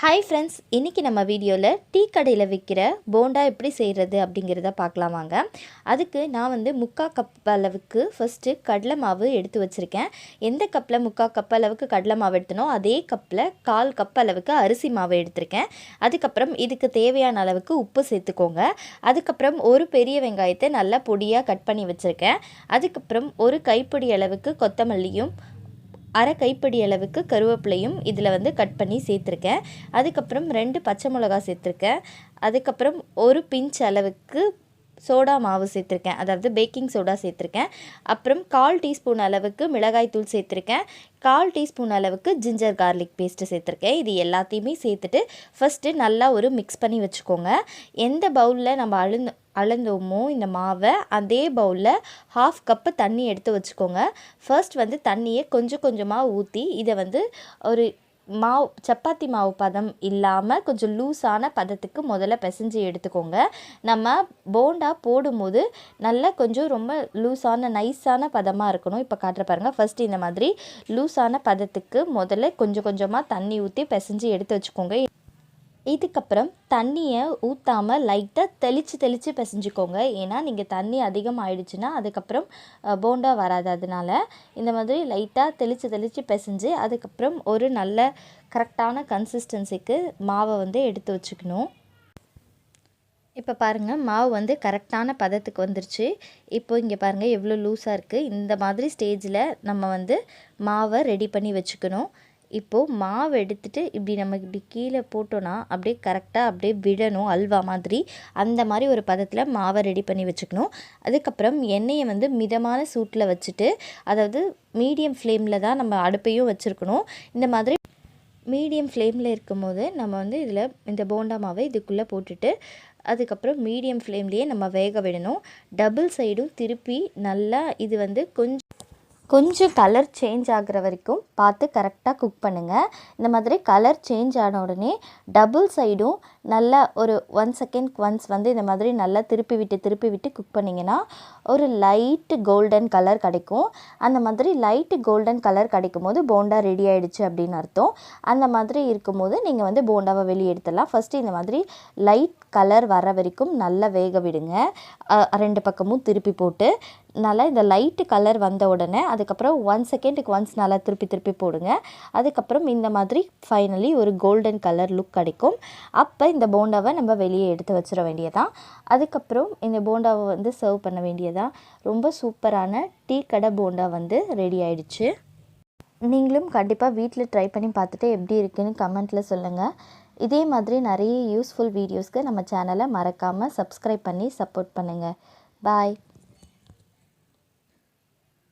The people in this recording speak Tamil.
ஹாய் ஃப்ரெண்ட்ஸ், இன்றைக்கி நம்ம வீடியோவில் டீ கடையில் விற்கிற போண்டா எப்படி செய்கிறது அப்படிங்கிறத பார்க்கலாம் வாங்க. அதுக்கு நான் வந்து 3/4 கப் அளவுக்கு ஃபஸ்ட்டு கடலை மாவு எடுத்து வச்சுருக்கேன். எந்த கப்பில் 3/4 கப் அளவுக்கு கடலை மாவு எடுத்தனோ அதே கப்பில் 1/4 கப் அளவுக்கு அரிசி மாவு எடுத்திருக்கேன். அதுக்கப்புறம் இதுக்கு தேவையான அளவுக்கு உப்பு சேர்த்துக்கோங்க. அதுக்கப்புறம் ஒரு பெரிய வெங்காயத்தை நல்லா பொடியாக கட் பண்ணி வச்சுருக்கேன். அதுக்கப்புறம் ஒரு கைப்பிடி அளவுக்கு கொத்தமல்லியும் அரை கைப்பிடி அளவுக்கு கருவேப்பிலையும் இதில் வந்து கட் பண்ணி சேர்த்துருக்கேன். அதுக்கப்புறம் 2 பச்சை மிளகா சேர்த்துருக்கேன். அதுக்கப்புறம் ஒரு பிஞ்ச் அளவுக்கு சோடா மாவு சேர்த்துருக்கேன், அதாவது பேக்கிங் சோடா சேர்த்துருக்கேன். அப்புறம் 1/4 டீஸ்பூன் அளவுக்கு மிளகாய்த்தூள் சேர்த்துருக்கேன். 1/4 டீஸ்பூன் அளவுக்கு ஜிஞ்சர் கார்லிக் பேஸ்ட்டு சேர்த்துருக்கேன். இது எல்லாத்தையுமே சேர்த்துட்டு ஃபஸ்ட்டு நல்லா ஒரு மிக்ஸ் பண்ணி வச்சுக்கோங்க. எந்த பவுலில் நம்ம அளந்தோமோ இந்த மாவை அதே பவுலில் 1/2 கப்பு தண்ணி எடுத்து வச்சுக்கோங்க. ஃபர்ஸ்ட் வந்து தண்ணியை கொஞ்சம் கொஞ்சமாக ஊற்றி இதை வந்து ஒரு சப்பாத்தி மாவு பதம் இல்லாமல் கொஞ்சம் லூஸான பதத்துக்கு முதல்ல பிசைஞ்சு எடுத்துக்கோங்க. நம்ம போண்டா போடும்போது நல்லா கொஞ்சம் ரொம்ப லூஸான நைஸான பதமாக இருக்கணும். இப்போ காட்டுற பாருங்கள். ஃபஸ்ட்டு இந்த மாதிரி லூஸான பதத்துக்கு முதல்ல கொஞ்சம் கொஞ்சமாக தண்ணி ஊற்றி பிசைஞ்சு எடுத்து வச்சுக்கோங்க. இதுக்கப்புறம் தண்ணியை ஊற்றாமல் லைட்டாக தெளித்து பிசைஞ்சுக்கோங்க. ஏன்னா நீங்கள் தண்ணி அதிகமாகிடுச்சுன்னா அதுக்கப்புறம் போண்டா வராது. அதனால் இந்த மாதிரி லைட்டாக தெளித்து பிசைஞ்சு அதுக்கப்புறம் ஒரு நல்ல கரெக்டான கன்சிஸ்டன்சிக்கு மாவை வந்து எடுத்து வச்சுக்கணும். இப்போ பாருங்கள், மாவு வந்து கரெக்டான பதத்துக்கு வந்துருச்சு. இப்போ இங்கே பாருங்கள் எவ்வளோ லூஸாக இருக்குது. இந்த மாதிரி ஸ்டேஜில் நம்ம வந்து மாவை ரெடி பண்ணி வச்சுக்கணும். இப்போது மாவு எடுத்துகிட்டு இப்படி கீழே போட்டோன்னா அப்படியே கரெக்டாக அப்படியே விடணும், அல்வா மாதிரி. அந்த மாதிரி ஒரு பதத்தில் மாவை ரெடி பண்ணி வச்சுக்கணும். அதுக்கப்புறம் எண்ணெயை வந்து மிதமான சூட்டில் வச்சுட்டு, அதாவது மீடியம் ஃப்ளேமில் தான் நம்ம அடுப்பையும் வச்சுருக்கணும். இந்த மாதிரி மீடியம் ஃப்ளேமில் இருக்கும்போது நம்ம வந்து இதில் இந்த போண்டா மாவை இதுக்குள்ளே போட்டுட்டு அதுக்கப்புறம் மீடியம் ஃப்ளேம்லேயே நம்ம வேக விடணும். டபுள் சைடும் திருப்பி நல்லா இது வந்து கொஞ்சம் கலர் சேஞ்ச் ஆகிற வரைக்கும் பார்த்து கரெக்டாக குக் பண்ணுங்கள். இந்த மாதிரி கலர் சேஞ்ச் ஆன உடனே டபுள் சைடும் நல்லா ஒரு 1 செகண்ட் ஒன்ஸ் வந்து இந்த மாதிரி நல்லா திருப்பி விட்டு குக் பண்ணிங்கன்னா ஒரு லைட்டு கோல்டன் கலர் கிடைக்கும். அந்த மாதிரி லைட்டு கோல்டன் கலர் கிடைக்கும் போது போண்டா ரெடி ஆகிடுச்சு அப்படின்னு அர்த்தம். அந்த மாதிரி இருக்கும்போது நீங்கள் வந்து போண்டாவை வெளியே எடுத்துடலாம். ஃபஸ்ட்டு இந்த மாதிரி லைட் கலர் வர வரைக்கும் நல்லா வேக விடுங்க. 2 பக்கமும் திருப்பி போட்டு நல்லா இந்த லைட்டு கலர் வந்த உடனே அதுக்கப்புறம் 1 செகண்டுக்கு ஒன்ஸ் நல்லா திருப்பி போடுங்க. அதுக்கப்புறம் இந்த மாதிரி ஃபைனலி ஒரு கோல்டன் கலர் லுக் கிடைக்கும். அப்போ இந்த போண்டாவை நம்ம வெளியே எடுத்து வச்சிட வேண்டியதான். அதுக்கப்புறம் இந்த போண்டாவை வந்து சர்வ் பண்ண வேண்டியதான். ரொம்ப சூப்பரான டீ கடை போண்டா வந்து ரெடி ஆயிடுச்சு. நீங்களும் கண்டிப்பாக வீட்டில் ட்ரை பண்ணி பார்த்துட்டு எப்படி இருக்குன்னு கமெண்ட்டில் சொல்லுங்கள். இதே மாதிரி நிறைய யூஸ்ஃபுல் வீடியோஸ்க்கு நம்ம சேனலை மறக்காமல் சப்ஸ்கிரைப் பண்ணி சப்போர்ட் பண்ணுங்கள். பாய்.